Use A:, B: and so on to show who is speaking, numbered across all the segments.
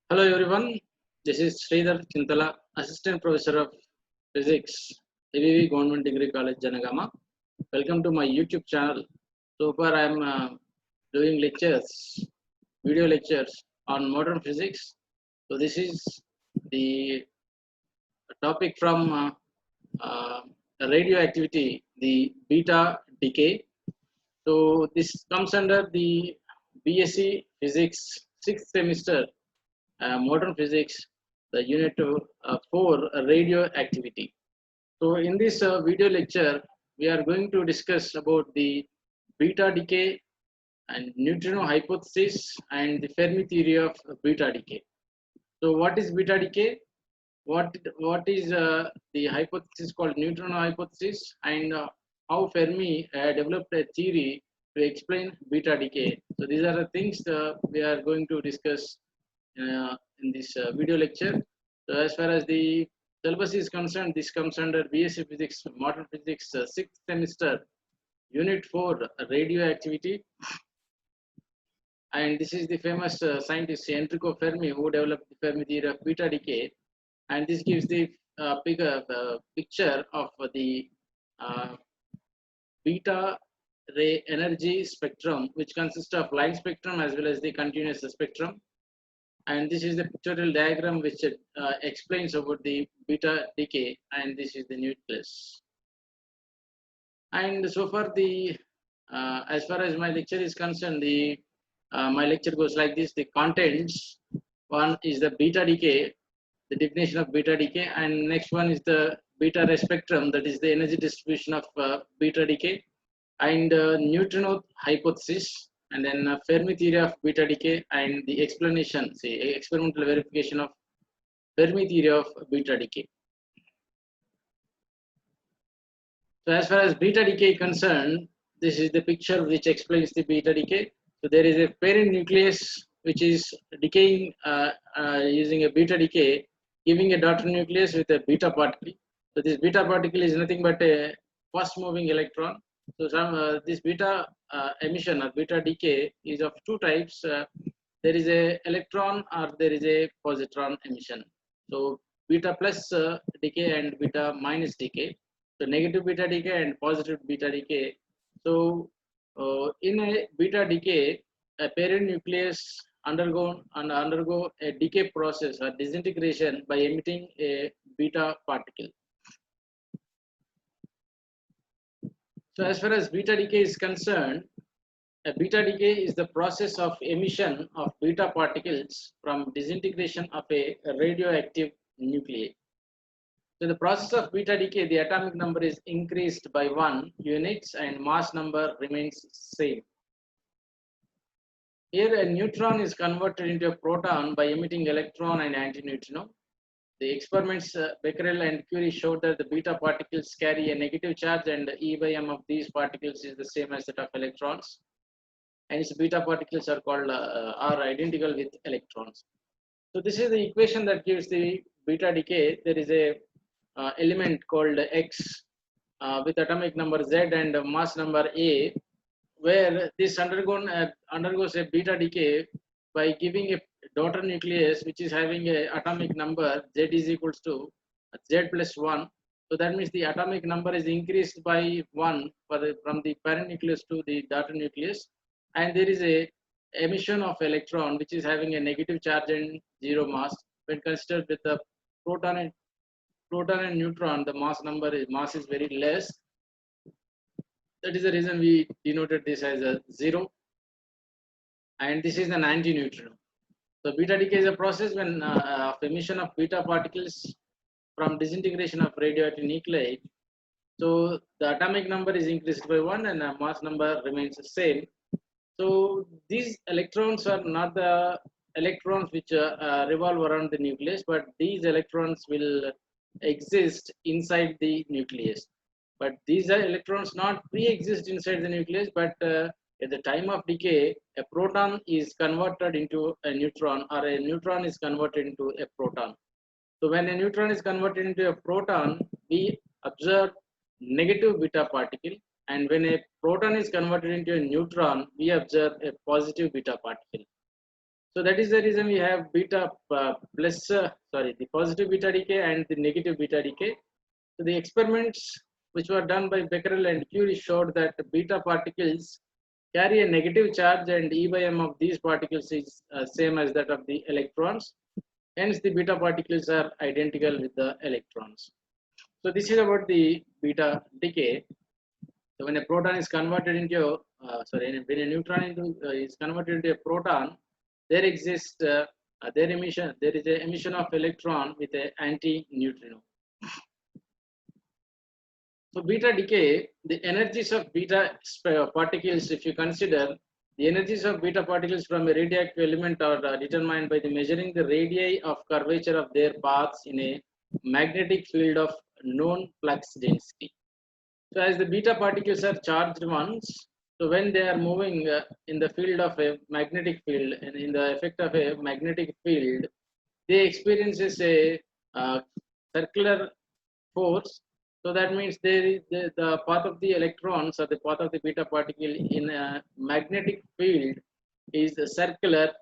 A: Hello everyone, this is Sridhar Chintala, Assistant Professor of Physics, ABV Government Degree College, Janagama. Welcome to my YouTube channel. So far I am doing lectures, video lectures on modern physics. So this is the topic from uh, radioactivity, the beta decay. So this comes under the BSc Physics 6th semester modern physics, the unit 4 radioactivity. So in this video lecture, we are going to discuss about the beta decay and neutrino hypothesis and the Fermi theory of beta decay. So what is beta decay? What is the hypothesis called neutrino hypothesis, and how Fermi developed a theory to explain beta decay. So these are the things we are going to discuss in this video lecture. So as far as the syllabus is concerned, this comes under BSc Physics, Modern Physics, 6th semester, Unit 4, Radioactivity. And this is the famous scientist Enrico Fermi who developed the Fermi theory of beta decay. And this gives the picture of the uh, beta ray energy spectrum, which consists of light spectrum as well as the continuous spectrum. And this is the pictorial diagram which explains about the beta decay, and this is the nucleus. And so far the as far as my lecture is concerned, the my lecture goes like this. The contents: one is the beta decay, the definition of beta decay, and next one is the beta ray spectrum, that is the energy distribution of beta decay, and neutrino hypothesis, and then Fermi theory of beta decay, and the explanation, say experimental verification of Fermi theory of beta decay. So as far as beta decay is concerned, this is the picture which explains the beta decay. So there is a parent nucleus which is decaying using a beta decay, giving a daughter nucleus with a beta particle. So this beta particle is nothing but a fast moving electron. So this beta emission or beta decay is of two types. There is a electron or there is a positron emission. So beta plus decay and beta minus decay. So negative beta decay and positive beta decay. So in a beta decay, a parent nucleus undergo a decay process or disintegration by emitting a beta particle. So as far as beta decay is concerned, a beta decay is the process of emission of beta particles from disintegration of a radioactive nuclei. So the process of beta decay, the atomic number is increased by 1 units and mass number remains same. Here a neutron is converted into a proton by emitting electron and antineutrino. The experiments Becquerel and Curie showed that the beta particles carry a negative charge and E by m of these particles is the same as that of electrons. And its beta particles are called are identical with electrons. So this is the equation that gives the beta decay. There is a element called X with atomic number Z and mass number A, where this undergoes a beta decay by giving a daughter nucleus which is having a atomic number Z is equals to Z plus 1. So that means the atomic number is increased by 1 from the parent nucleus to the daughter nucleus, and there is a emission of electron which is having a negative charge and zero mass. When considered with the proton and neutron, the mass is very less. That is the reason we denoted this as a 0, and this is an antineutrino. So beta decay is a process when of emission of beta particles from disintegration of radioactive nuclei. So the atomic number is increased by 1 and the mass number remains the same. So these electrons are not the electrons which revolve around the nucleus, but these electrons will exist inside the nucleus. But these are electrons not pre-exist inside the nucleus, but at the time of decay, a proton is converted into a neutron, or a neutron is converted into a proton. So when a neutron is converted into a proton, we observe negative beta particle, and when a proton is converted into a neutron, we observe a positive beta particle. So that is the reason we have beta the positive beta decay and the negative beta decay. So the experiments which were done by Becquerel and Curie showed that beta particles carry a negative charge and E by M of these particles is same as that of the electrons. Hence the beta particles are identical with the electrons. So this is about the beta decay. So when a proton is converted into when a neutron is converted into a proton, there exists there is an emission of electron with an anti-neutrino. So beta decay, the energies of beta particles, if you consider the energies of beta particles from a radioactive element are determined by the measuring the radii of curvature of their paths in a magnetic field of known flux density. So as the beta particles are charged ones, so when they are moving in the field of a magnetic field and in the effect of a magnetic field, they experiences a circular force. So that means the path of the electrons or the path of the beta particle in a magnetic field is circular,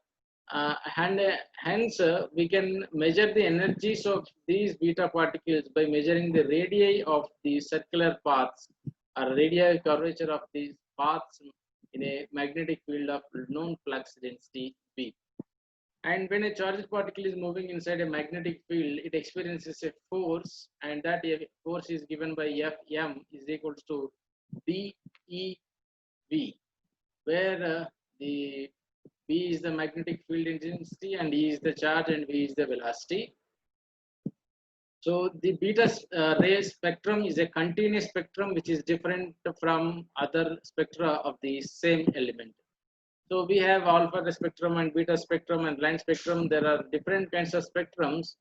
A: and hence we can measure the energies of these beta particles by measuring the radii of the circular paths or radii curvature of these paths in a magnetic field of known flux density V. And when a charged particle is moving inside a magnetic field, it experiences a force, and that force is given by Fm is equals to BeV, where the B is the magnetic field intensity and E is the charge and V is the velocity. So the beta ray spectrum is a continuous spectrum which is different from other spectra of the same element. So we have alpha spectrum and beta spectrum and line spectrum. There are different kinds of spectrums.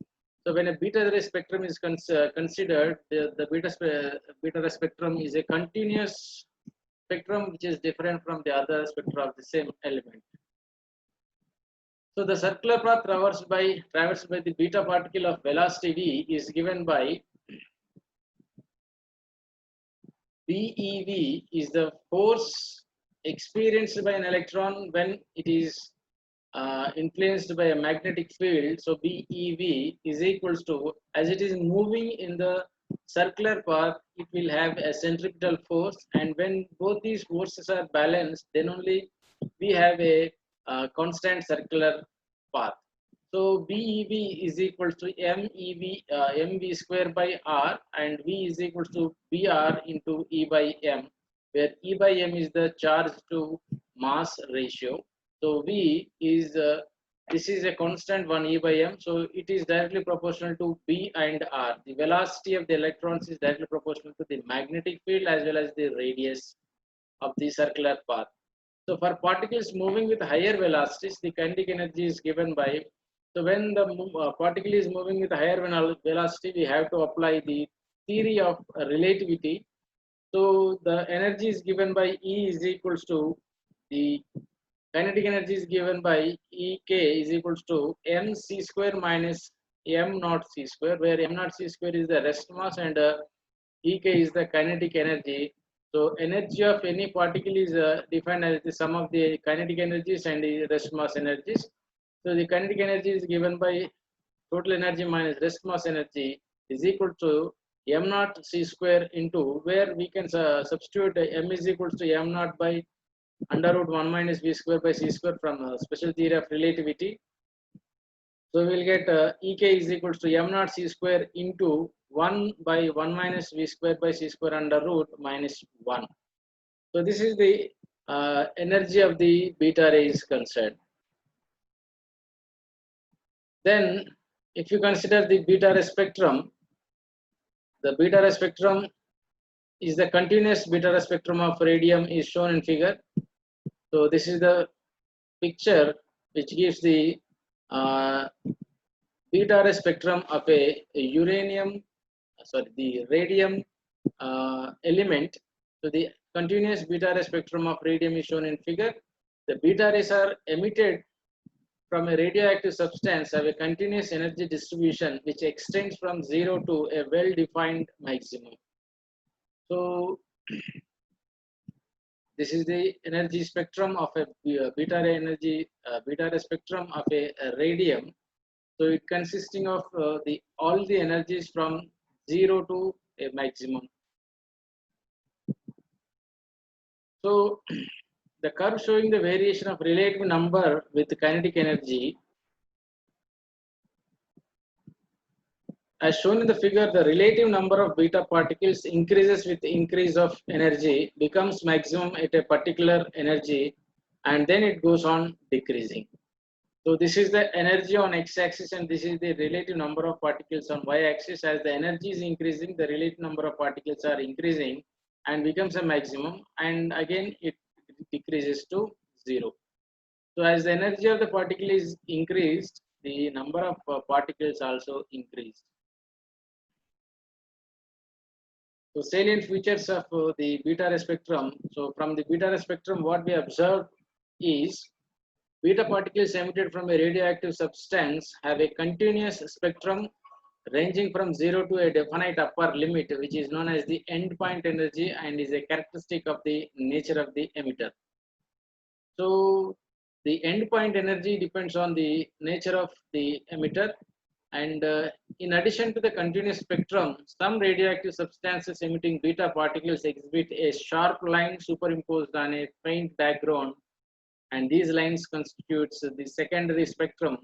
A: So when a beta ray spectrum is considered, the beta ray spectrum is a continuous spectrum which is different from the other spectra of the same element. So the circular path traversed by the beta particle of velocity v is given by BeV is the force experienced by an electron when it is influenced by a magnetic field. So BeV is equals to, as it is moving in the circular path, it will have a centripetal force, and when both these forces are balanced, then only we have a constant circular path. So BeV is equal to mv square by r, and V is equal to Br into E by M, where E by M is the charge to mass ratio. So V is this is a constant 1 E by M, so it is directly proportional to B and R. The velocity of the electrons is directly proportional to the magnetic field as well as the radius of the circular path. So for particles moving with higher velocities, the kinetic energy is given by, so when the particle is moving with higher velocity, we have to apply the theory of relativity. So the energy is given by E is equals to, the kinetic energy is given by Ek is equals to mc square minus m naught c square, where m naught c square is the rest mass and Ek is the kinetic energy. So energy of any particle is defined as the sum of the kinetic energies and the rest mass energies. So the kinetic energy is given by total energy minus rest mass energy is equal to m naught c square into, where we can substitute m is equal to m naught by under root 1 minus v square by c square from special theory of relativity. So we will get Ek is equal to m naught c square into 1 by 1 minus v square by c square under root minus 1. So this is the energy of the beta ray is concerned. Then if you consider the beta ray spectrum, the beta ray spectrum is the continuous beta ray spectrum of radium is shown in figure. So this is the picture which gives the beta ray spectrum of a radium element. So the continuous beta ray spectrum of radium is shown in figure. The beta rays are emitted from a radioactive substance have a continuous energy distribution which extends from 0 to a well-defined maximum. So This is the energy spectrum of a beta ray energy, beta ray spectrum of a radium. So it consisting of all the energies from 0 to a maximum. So the curve showing the variation of relative number with kinetic energy. As shown in the figure, the relative number of beta particles increases with increase of energy, becomes maximum at a particular energy, and then it goes on decreasing. So this is the energy on x-axis, and this is the relative number of particles on y-axis. As the energy is increasing, the relative number of particles are increasing and becomes a maximum, and again it decreases to 0. So as the energy of the particle is increased, the number of particles also increased. So salient features of the beta ray spectrum. So from the beta ray spectrum, what we observe is beta particles emitted from a radioactive substance have a continuous spectrum ranging from 0 to a definite upper limit, which is known as the endpoint energy and is a characteristic of the nature of the emitter. So the endpoint energy depends on the nature of the emitter, and in addition to the continuous spectrum, some radioactive substances emitting beta particles exhibit a sharp line superimposed on a faint background, and these lines constitutes the secondary spectrum,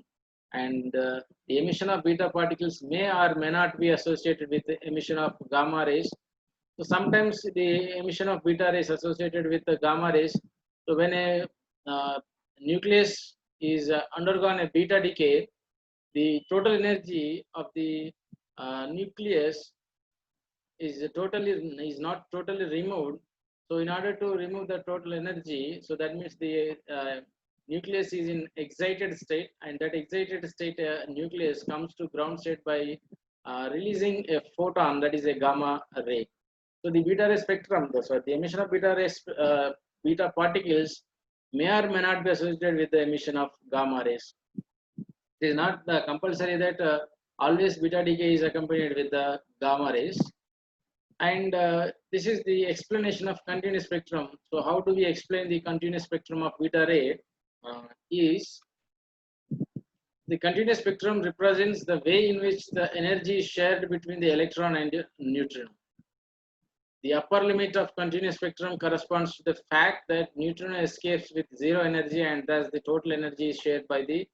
A: and the emission of beta particles may or may not be associated with the emission of gamma rays. So sometimes the emission of beta rays associated with the gamma rays. So when a nucleus is undergone a beta decay, the total energy of the nucleus is not totally removed. So in order to remove the total energy, so that means the nucleus is in excited state, and that excited state nucleus comes to ground state by releasing a photon, that is a gamma ray. So the beta ray spectrum, so the emission of beta particles may or may not be associated with the emission of gamma rays. It is not compulsory that always beta decay is accompanied with the gamma rays. And this is the explanation of continuous spectrum. So how do we explain the continuous spectrum of beta ray? Is the continuous spectrum represents the way in which the energy is shared between the electron and the neutron. The upper limit of continuous spectrum corresponds to the fact that neutron escapes with 0 energy, and thus the total energy is shared by the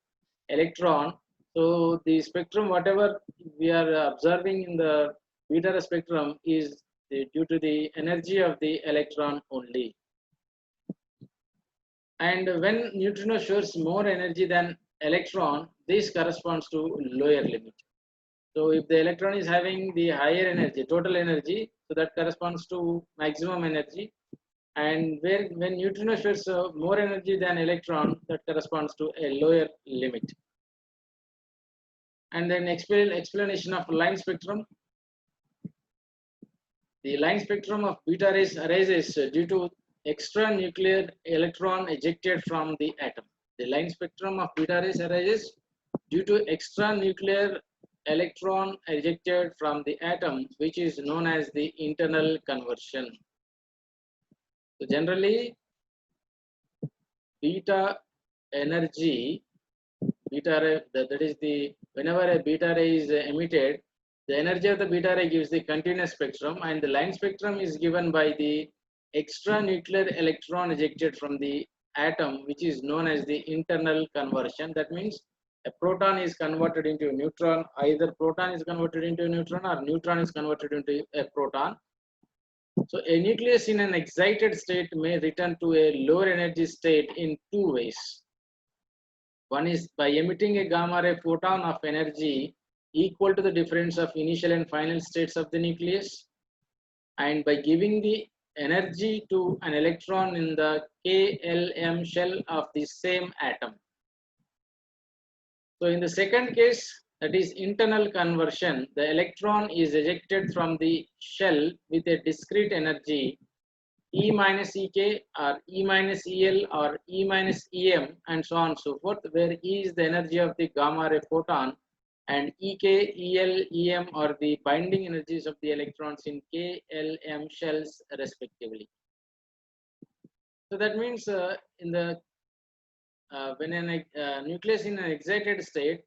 A: electron. So the spectrum, whatever we are observing in the beta ray spectrum, is due to the energy of the electron only. And when neutrino shows more energy than electron, this corresponds to lower limit. So if the electron is having the higher energy, total energy, so that corresponds to maximum energy. And when neutrino shows more energy than electron, that corresponds to a lower limit. And then explanation of line spectrum. The line spectrum of beta rays arises due to extra nuclear electron ejected from the atom. The line spectrum of beta rays arises due to extra nuclear electron ejected from the atom, which is known as the internal conversion. So generally, beta energy, beta ray, that is the whenever a beta ray is emitted, the energy of the beta ray gives the continuous spectrum, and the line spectrum is given by the extra nuclear electron ejected from the atom, which is known as the internal conversion. That means a proton is converted into a neutron. Either proton is converted into a neutron or neutron is converted into a proton. So a nucleus in an excited state may return to a lower energy state in two ways. One is by emitting a gamma ray photon of energy equal to the difference of initial and final states of the nucleus, and by giving the energy to an electron in the KLM shell of the same atom. So in the second case, that is internal conversion, the electron is ejected from the shell with a discrete energy E minus EK or E minus EL or E minus EM and so on and so forth, where E is the energy of the gamma ray photon and EK, EL, EM are the binding energies of the electrons in KLM shells respectively. So that means in the when a nucleus in an excited state,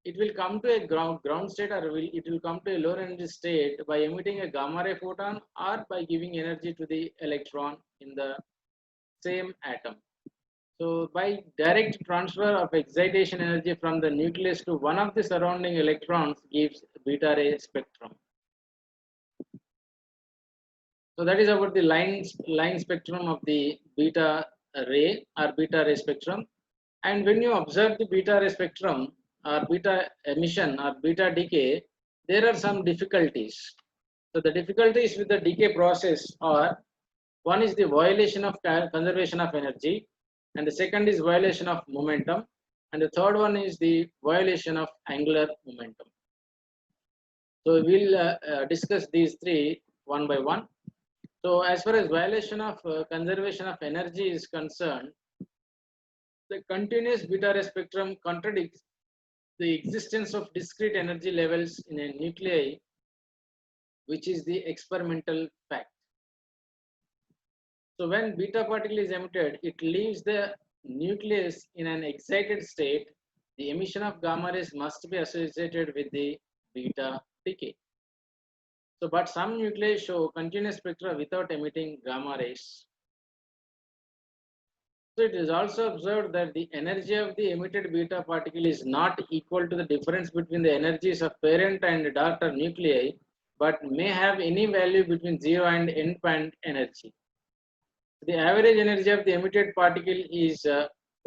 A: it will come to a ground state, or it will come to a lower energy state by emitting a gamma ray photon or by giving energy to the electron in the same atom. So by direct transfer of excitation energy from the nucleus to one of the surrounding electrons gives beta ray spectrum. So that is about the line spectrum of the beta ray or beta ray spectrum. And when you observe the beta ray spectrum or beta emission or beta decay, there are some difficulties. So the difficulties with the decay process are, one is the violation of conservation of energy, and the second is violation of momentum, and the third one is the violation of angular momentum. So we'll discuss these three one by one. So as far as violation of conservation of energy is concerned, the continuous beta ray spectrum contradicts the existence of discrete energy levels in a nuclei, which is the experimental fact. So when beta particle is emitted, it leaves the nucleus in an excited state. The emission of gamma rays must be associated with the beta decay. So, but some nuclei show continuous spectra without emitting gamma rays. So it is also observed that the energy of the emitted beta particle is not equal to the difference between the energies of parent and daughter nuclei, but may have any value between 0 and endpoint energy. The average energy of the emitted particle is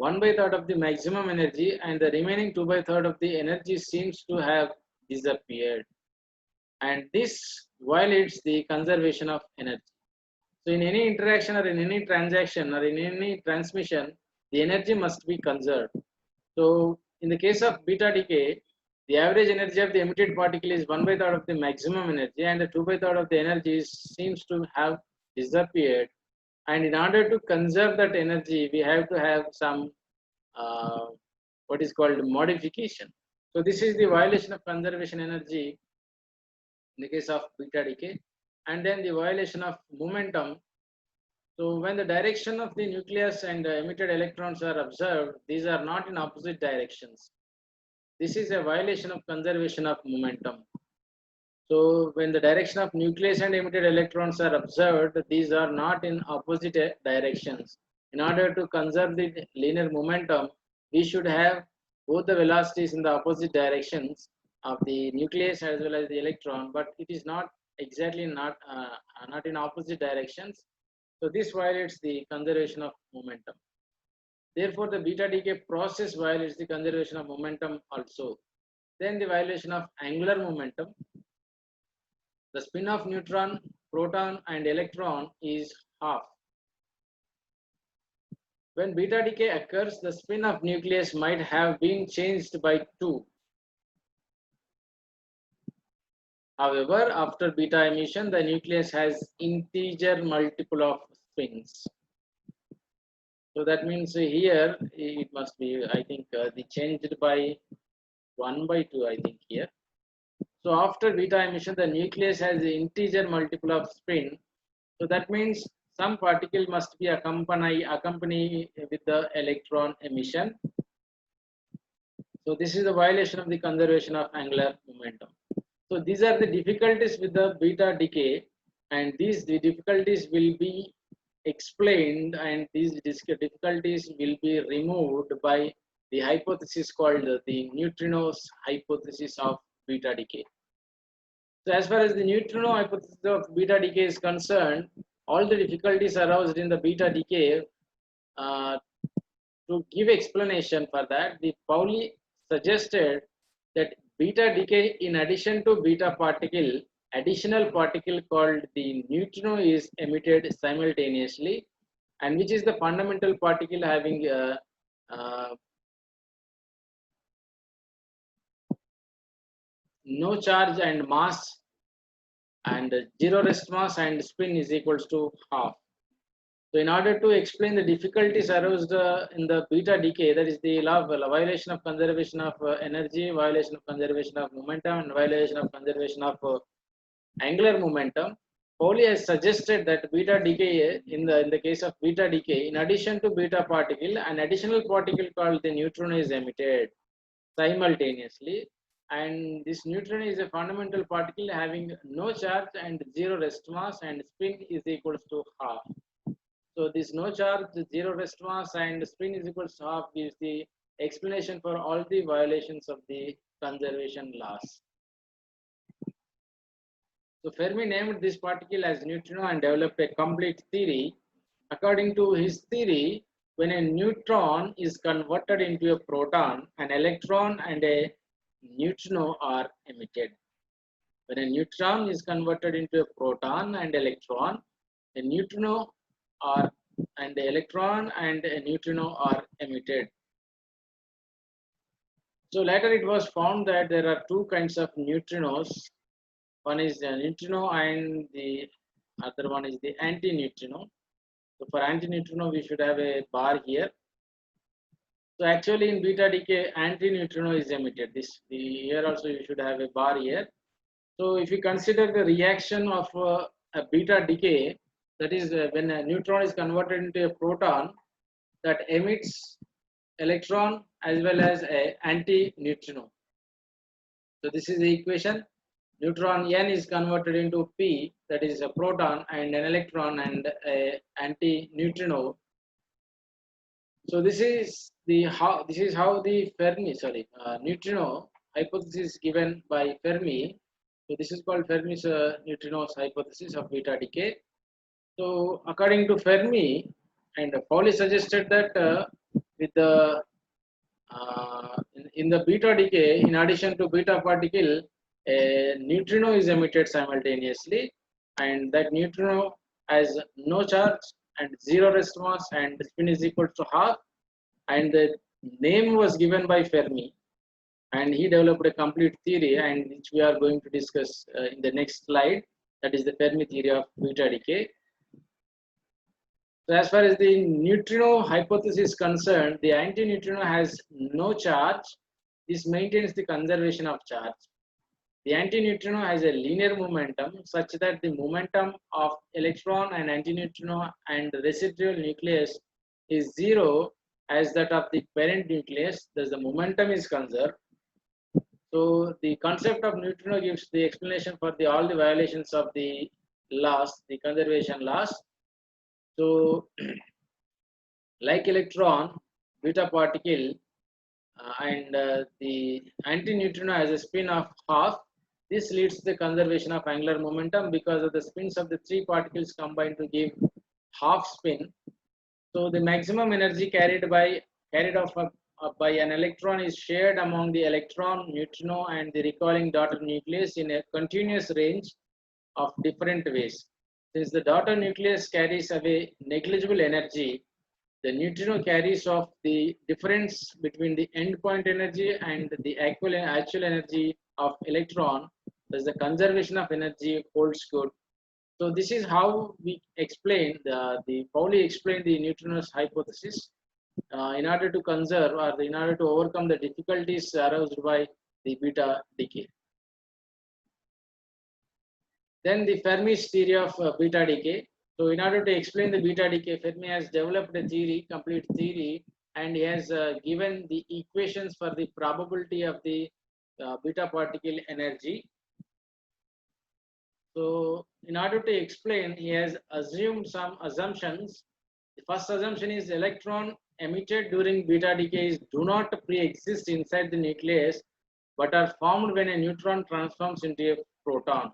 A: 1/3 of the maximum energy, and the remaining 2/3 of the energy seems to have disappeared. And this violates the conservation of energy. So in any interaction or in any transaction or in any transmission, the energy must be conserved. So in the case of beta decay, the average energy of the emitted particle is 1/3 of the maximum energy, and the 2/3 of the energy seems to have disappeared. And in order to conserve that energy, we have to have some what is called modification. So this is the violation of conservation energy in the case of beta decay. And then the violation of momentum. So when the direction of the nucleus and the emitted electrons are observed, these are not in opposite directions. This is a violation of conservation of momentum. So when the direction of nucleus and emitted electrons are observed, these are not in opposite directions. In order to conserve the linear momentum, we should have both the velocities in the opposite directions of the nucleus as well as the electron, but it is not exactly not in opposite directions. So this violates the conservation of momentum. Therefore, the beta decay process violates the conservation of momentum also. Then the violation of angular momentum. The spin of neutron, proton, and electron is half. When beta decay occurs, the spin of nucleus might have been changed by 2. However, after beta emission, the nucleus has integer multiple of spins. So that means here it must be, I think, the changed by 1/2, I think here. So after beta emission, the nucleus has the integer multiple of spin. So that means some particle must be accompany with the electron emission. So this is the violation of the conservation of angular momentum. So these are the difficulties with the beta decay, and these difficulties will be explained, and these difficulties will be removed by the hypothesis called the neutrinos hypothesis of beta decay. So as far as the neutrino hypothesis of beta decay is concerned, all the difficulties aroused in the beta decay, to give explanation for that, the Pauli suggested that beta decay, in addition to beta particle, additional particle called the neutrino is emitted simultaneously, and which is the fundamental particle having no charge and mass, and 0 rest mass, and spin is equals to half. So in order to explain the difficulties aroused in the beta decay, that is the law of violation of conservation of energy, violation of conservation of momentum, and violation of conservation of angular momentum, Pauli has suggested that beta decay, in the case of beta decay, in addition to beta particle, an additional particle called the neutrino is emitted simultaneously, and this neutrino is a fundamental particle having no charge and zero rest mass, and spin is equals to half. So this no charge, zero rest mass, and spin is equals to half gives the explanation for all the violations of the conservation laws. So Fermi named this particle as neutrino and developed a complete theory. According to his theory, when a neutron is converted into a proton, an electron and a neutrino are emitted. When a neutron is converted into a proton and electron, a neutrino are and the electron and a neutrino are emitted. So later it was found that there are two kinds of neutrinos. One is the neutrino and the other one is the anti-neutrino. So for anti-neutrino, we should have a bar here. So actually in beta decay, anti-neutrino is emitted. Here also you should have a bar here. So if you consider the reaction of a beta decay, that is when a neutron is converted into a proton, that emits electron as well as a anti-neutrino. So this is the equation. Neutron n is converted into p, that is a proton and an electron and a anti-neutrino. So this is how the Fermi neutrino hypothesis is given by Fermi. So this is called Fermi's neutrinos hypothesis of beta decay. So according to Fermi, and Pauli suggested that with the in the beta decay, in addition to beta particle, a neutrino is emitted simultaneously, and that neutrino has no charge and zero rest mass, and spin is equal to half, and the name was given by Fermi, and he developed a complete theory, and which we are going to discuss in the next slide. That is the Fermi theory of beta decay. So as far as the neutrino hypothesis is concerned, the antineutrino has no charge. This maintains the conservation of charge. The antineutrino has a linear momentum such that the momentum of electron and antineutrino and residual nucleus is zero as that of the parent nucleus. Thus the momentum is conserved. So the concept of neutrino gives the explanation for all the violations of the laws, the conservation laws. So like electron, beta particle and the antineutrino has a spin of half. This leads to the conservation of angular momentum because of the spins of the three particles combined to give half spin. So the maximum energy carried off by an electron is shared among the electron, neutrino, and the recoiling daughter nucleus in a continuous range of different ways. Since the daughter nucleus carries away negligible energy, the neutrino carries off the difference between the endpoint energy and the actual energy of electron. Thus the conservation of energy holds good. So this is how we explain the Pauli explained the neutrinos hypothesis in order to conserve or in order to overcome the difficulties aroused by the beta decay. Then the Fermi's theory of beta decay. So in order to explain the beta decay, Fermi has developed a theory, complete theory, and he has given the equations for the probability of the beta particle energy. So in order to explain, he has assumed some assumptions. The first assumption is electron emitted during beta decays do not pre-exist inside the nucleus, but are formed when a neutron transforms into a proton.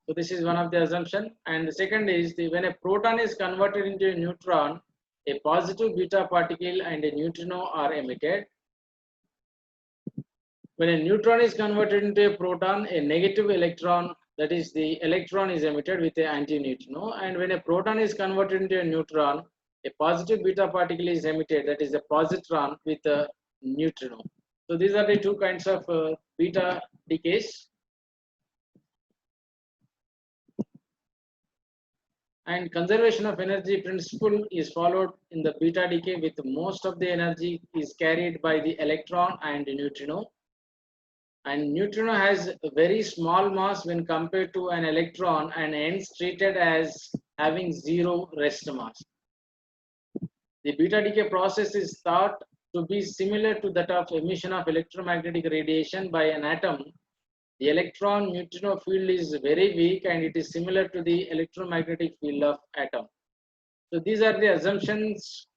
A: So this is one of the assumption. And the second is when a proton is converted into a neutron, a positive beta particle and a neutrino are emitted. When a neutron is converted into a proton, a negative electron, that is the electron, is emitted with an antineutrino. And when a proton is converted into a neutron, a positive beta particle is emitted, that is a positron with a neutrino. So these are the two kinds of beta decays. And conservation of energy principle is followed in the beta decay, with most of the energy is carried by the electron and the neutrino. And neutrino has a very small mass when compared to an electron and hence treated as having zero rest mass. The beta decay process is thought to be similar to that of emission of electromagnetic radiation by an atom. The electron neutrino field is very weak and it is similar to the electromagnetic field of atom. So these are the assumptions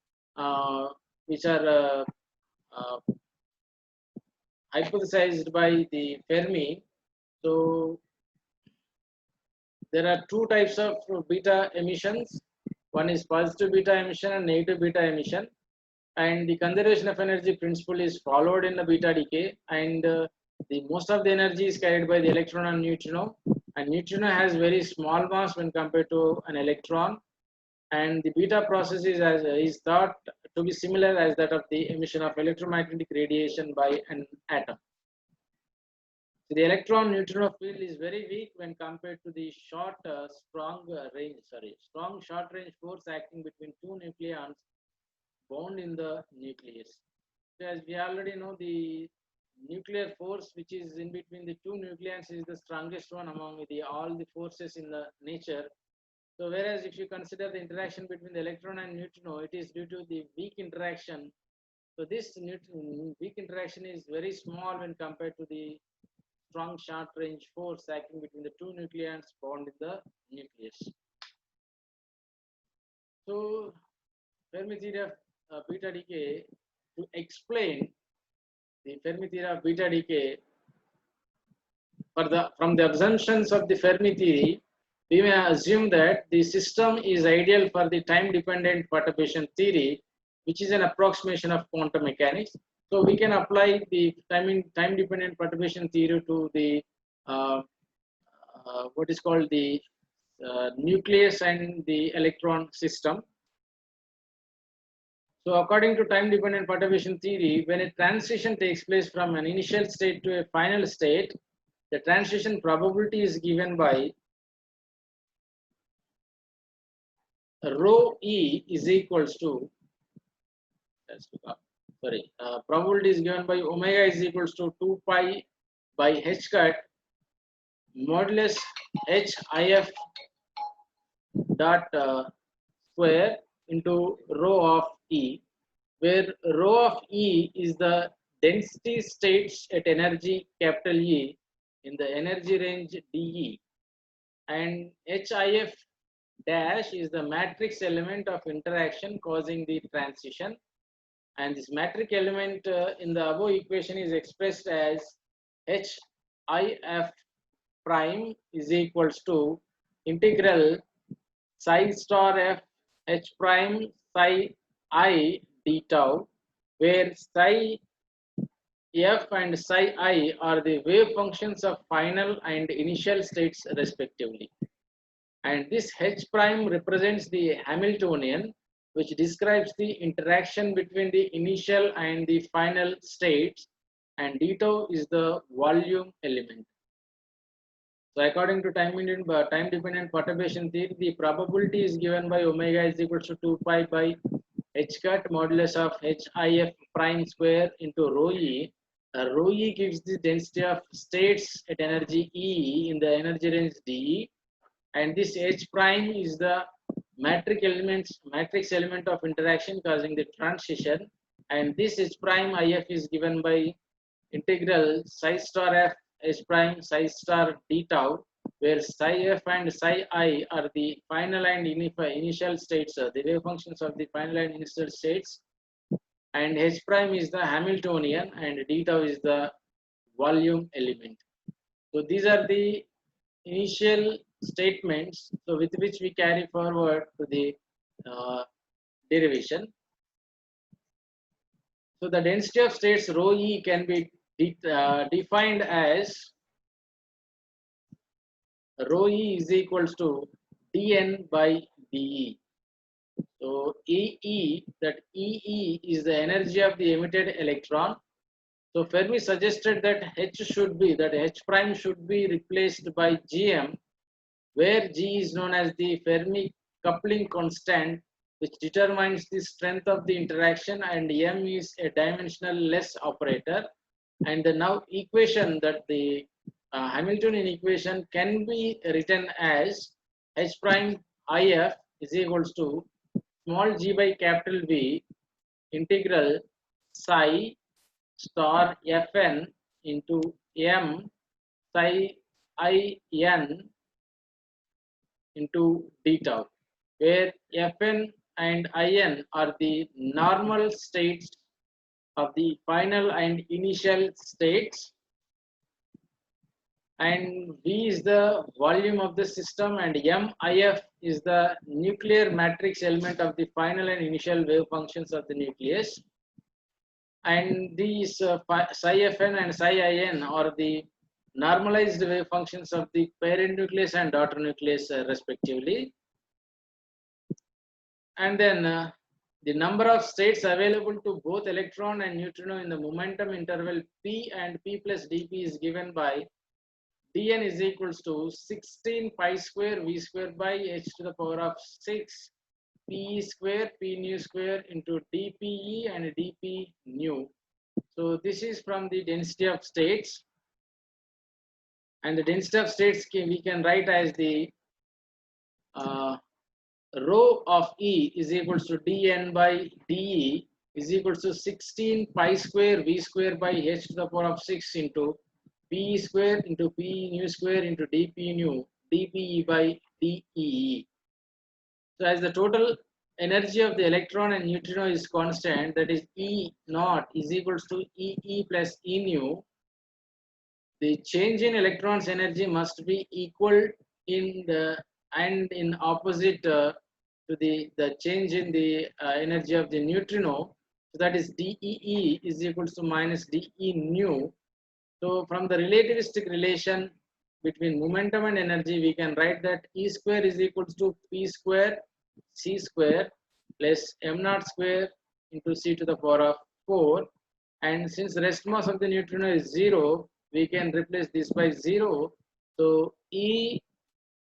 A: which are uh, hypothesized by the Fermi. So there are two types of beta emissions. One is positive beta emission and negative beta emission. And the conservation of energy principle is followed in the beta decay. And the most of the energy is carried by the electron and neutrino. And neutrino has very small mass when compared to an electron. And the beta process is thought to be similar as that of the emission of electromagnetic radiation by an atom. So the electron neutrino field is very weak when compared to the strong short range force acting between two nucleons bound in the nucleus. So as we already know, the nuclear force which is in between the two nucleons is the strongest one among all the forces in the nature. So whereas if you consider the interaction between the electron and neutrino, it is due to the weak interaction. So this weak interaction is very small when compared to the strong short range force acting between the two nucleons bound in the nucleus. So Fermi theory of beta decay, to explain the Fermi theory of beta decay, from the assumptions of the Fermi theory, we may assume that the system is ideal for the time-dependent perturbation theory, which is an approximation of quantum mechanics. So we can apply the time-dependent perturbation theory to the what is called the nucleus and the electron system. So according to time-dependent perturbation theory, when a transition takes place from an initial state to a final state, the transition probability is given by rho E is equals to, probability is given by omega is equals to 2 pi by h cut modulus HIF dot square into rho of E, where rho of E is the density states at energy capital E in the energy range dE, and HIF dash is the matrix element of interaction causing the transition, and this matrix element in the above equation is expressed as HIF prime is equals to integral psi star f h prime psi I d tau, where psi f and psi I are the wave functions of final and initial states respectively. And this h prime represents the Hamiltonian, which describes the interaction between the initial and the final states, and d tau is the volume element. So according to time-dependent perturbation theory, the probability is given by omega is equals to 2 pi by h cut modulus of HIF prime square into rho E. Rho E gives the density of states at energy E in the energy range dE, and this H prime is the matrix element of interaction causing the transition, and this H prime IF is given by integral psi star f h prime psi star d tau, where psi f and psi I are the final and initial states, the wave functions of the final and initial states, and h prime is the Hamiltonian and d tau is the volume element. So these are the initial statements, so with which we carry forward to the derivation. So the density of states rho E can be defined as rho E is equals to dN by dE. So that EE is the energy of the emitted electron. So Fermi suggested that H prime should be replaced by Gm, where G is known as the Fermi coupling constant, which determines the strength of the interaction, and M is a dimensional less operator. And the now equation that the Hamiltonian equation can be written as H prime IF is equals to small g by capital V integral psi star Fn into m psi in into d tau, where Fn and In are the normal states of the final and initial states, and V is the volume of the system, and MIF is the nuclear matrix element of the final and initial wave functions of the nucleus. And these psi Fn and psi In are the normalized wave functions of the parent nucleus and daughter nucleus respectively. And then the number of states available to both electron and neutrino in the momentum interval p and p plus dp is given by dn is equals to 16 pi square v square by h to the power of 6 p square p nu square into dpe and dp nu. So this is from the density of states, and the density of states we can write as the rho of E is equals to dn by de is equals to 16 pi square v square by h to the power of 6 into p square into p nu square into dp nu dpe by dE. So as the total energy of the electron and neutrino is constant, that is E naught is equals to EE plus E nu, the change in electrons energy must be equal in the and in opposite to the change in the energy of the neutrino. So that is DEE is equals to minus DE nu. So from the relativistic relation between momentum and energy, we can write that E square is equals to P square C square plus M naught square into C to the power of 4. And since rest mass of the neutrino is 0, we can replace this by 0. So E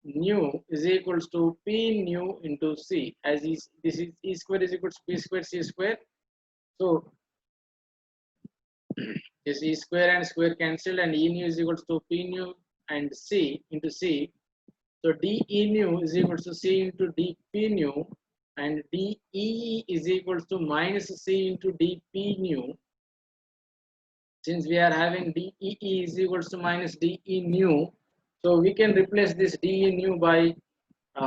A: nu is equals to P nu into C, as this is E square is equals to P square C square. So this E square and square cancelled, and E nu is equals to P nu and C into C. So dE nu is equals to C into dP nu, and dE is equals to minus C into dP nu. Since we are having dEE is equals to minus dE nu, so we can replace this dE nu by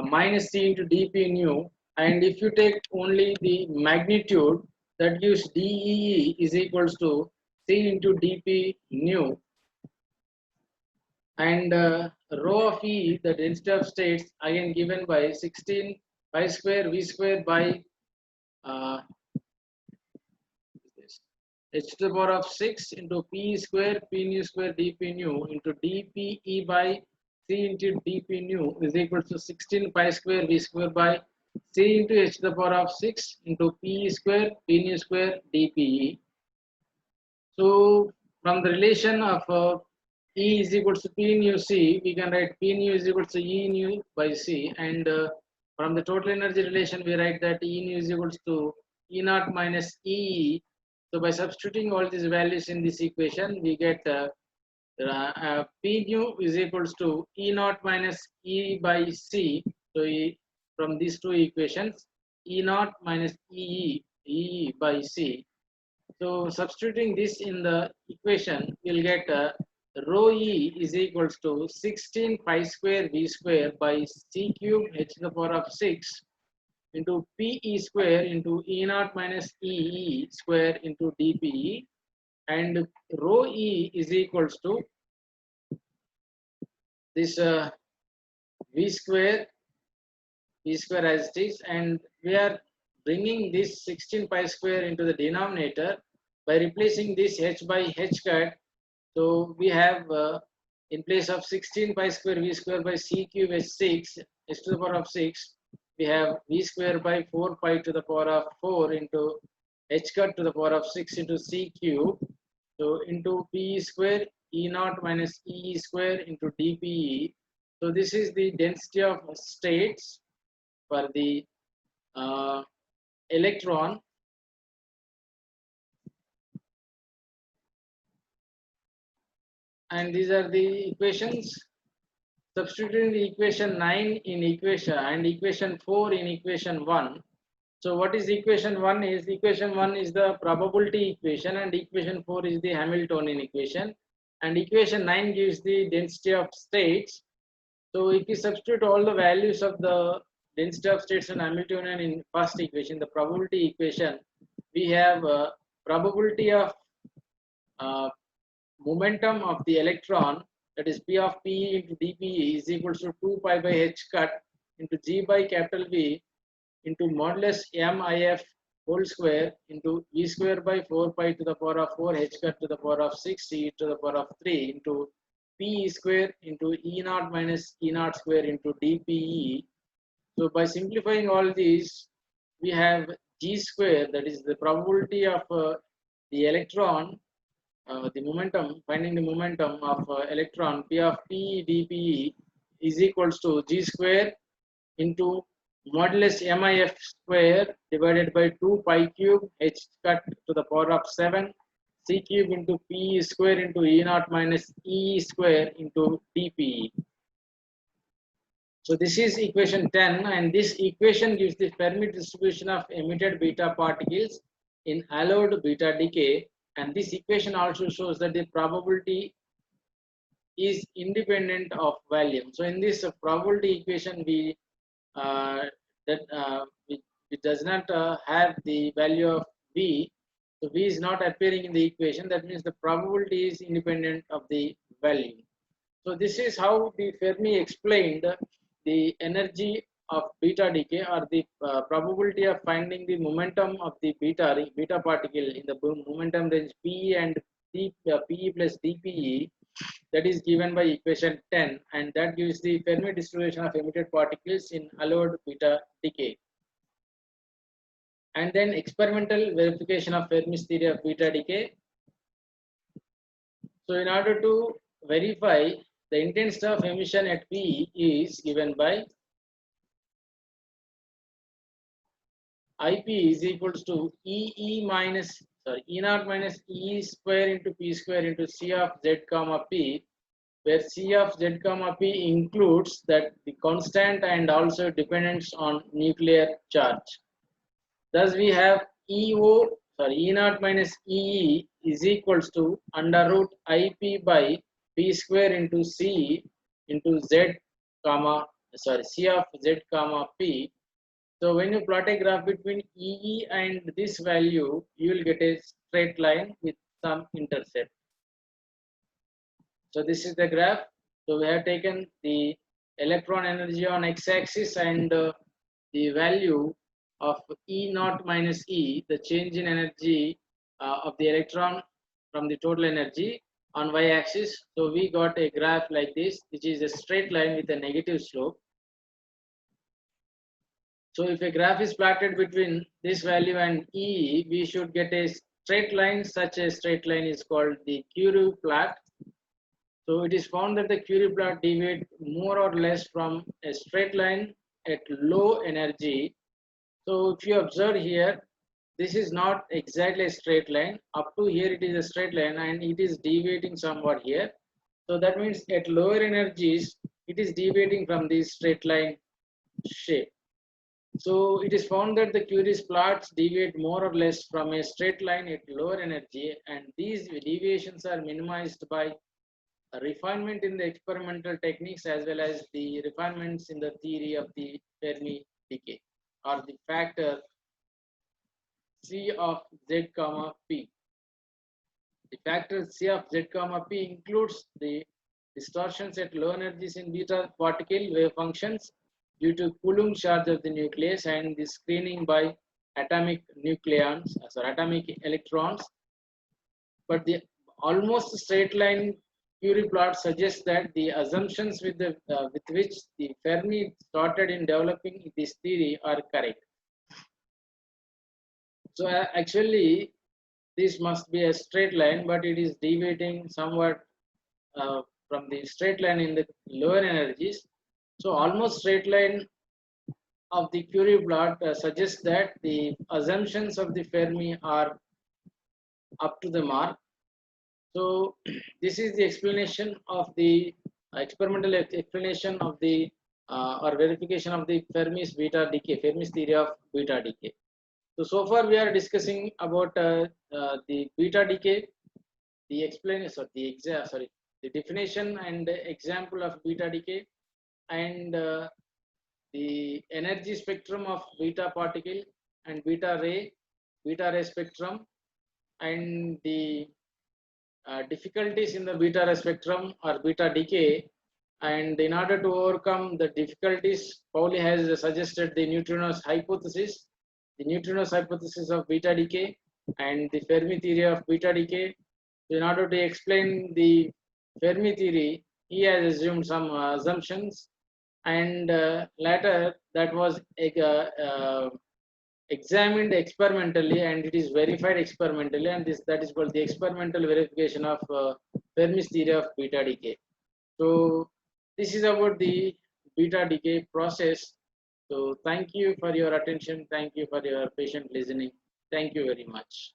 A: minus C into dP nu, and if you take only the magnitude, that gives dEE is equals to C into dP nu, and rho of E, the density of states, again given by 16 pi square v square by uh, h to the power of 6 into p square p nu square dp nu into dpe by c into dp nu is equal to 16 pi square v square by c into h to the power of 6 into p square p nu square dpe. So from the relation of E is equal to P nu C, we can write P nu is equal to E nu by C, and from the total energy relation, we write that E nu is equal to E naught minus E. So by substituting all these values in this equation, we get P nu is equals to E naught minus E by C. So from these two equations, E naught minus E by C. So substituting this in the equation, we'll get rho E is equals to 16 pi square v square by c cube h to the power of 6 into pe square into E naught minus E square into dpe, and rho E is equals to this v square as it is, and we are bringing this 16 pi square into the denominator by replacing this h by h cut. So we have in place of 16 pi square v square by c cube h6 h to the power of 6, we have v square by 4 pi to the power of 4 into h cut to the power of 6 into c cube. So into p square E naught minus E square into dpe. So this is the density of states for the electron And these are the equations. Substituting the equation 9 in equation and equation 4 in equation 1. So what is equation 1 is? Equation 1 is the probability equation and equation 4 is the Hamiltonian equation, and equation 9 gives the density of states. So if we substitute all the values of the density of states and Hamiltonian in first equation, the probability equation, we have probability of uh, momentum of the electron, that is P of P into dPe is equals to 2 pi by h cut into G by capital V into modulus MIF whole square into V square by 4 pi to the power of 4 h cut to the power of 6 C to the power of 3 into P square into E naught minus E naught square into dPe. So by simplifying all these, we have G square, that is the probability of the electron, the momentum, finding the momentum of electron P of P dPe is equals to G square into modulus MIF square divided by 2 pi cube h cut to the power of 7 C cube into P square into E naught minus E square into dPe. So this is equation 10, and this equation gives the Fermi distribution of emitted beta particles in allowed beta decay, and this equation also shows that the probability is independent of volume. So in this probability equation, we it does not have the value of V, so V is not appearing in the equation. That means the probability is independent of the value. So this is how the Fermi explained the energy of beta decay, or the probability of finding the momentum of the beta particle in the momentum range P and Pe plus dPe, that is given by equation 10, and that gives the Fermi distribution of emitted particles in allowed beta decay. And then experimental verification of Fermi's theory of beta decay. So in order to verify the intensity of emission at P is given by IP is equals to E naught minus E square into P square into C of Z comma P, where C of Z comma P includes that the constant and also dependence on nuclear charge. Thus we have E naught minus EE is equals to under root IP by P square into C into Z C of Z comma P. So when you plot a graph between EE and this value, you will get a straight line with some intercept. So this is the graph. So we have taken the electron energy on x-axis and the value of E naught minus E, the change in energy of the electron from the total energy on y-axis. So we got a graph like this, which is a straight line with a negative slope. So if a graph is plotted between this value and E, we should get a straight line. Such a straight line is called the Curie plot. So it is found that the Curie plot deviates more or less from a straight line at low energy. So if you observe here, this is not exactly a straight line. Up to here it is a straight line and it is deviating somewhat here. So that means at lower energies, it is deviating from this straight line shape. So it is found that the Curie's plots deviate more or less from a straight line at lower energy, and these deviations are minimized by a refinement in the experimental techniques as well as the refinements in the theory of the Fermi decay, or the factor C of Z comma P. The factor C of Z comma P includes the distortions at low energies in beta particle wave functions due to Coulomb charge of the nucleus and the screening by atomic electrons. But the almost straight line Curie plot suggests that the assumptions with which the Fermi started in developing this theory are correct. So actually, this must be a straight line, but it is deviating somewhat from the straight line in the lower energies. So almost straight line of the Curie plot suggests that the assumptions of the Fermi are up to the mark. So this is the explanation of the experimental explanation of the or verification of the Fermi's beta decay, Fermi's theory of beta decay. So far we are discussing about the beta decay, the explanation, the definition and example of beta decay, and the energy spectrum of beta particle and beta ray spectrum, and the difficulties in the beta ray spectrum or beta decay. And in order to overcome the difficulties, Pauli has suggested the neutrinos hypothesis, the neutrinos hypothesis of beta decay, and the Fermi theory of beta decay. So in order to explain the Fermi theory, he has assumed some assumptions, and later that was examined experimentally, and it is verified experimentally, and that is called the experimental verification of Fermi's theory of beta decay. So this is about the beta decay process. So thank you for your attention. Thank you for your patient listening. Thank you very much.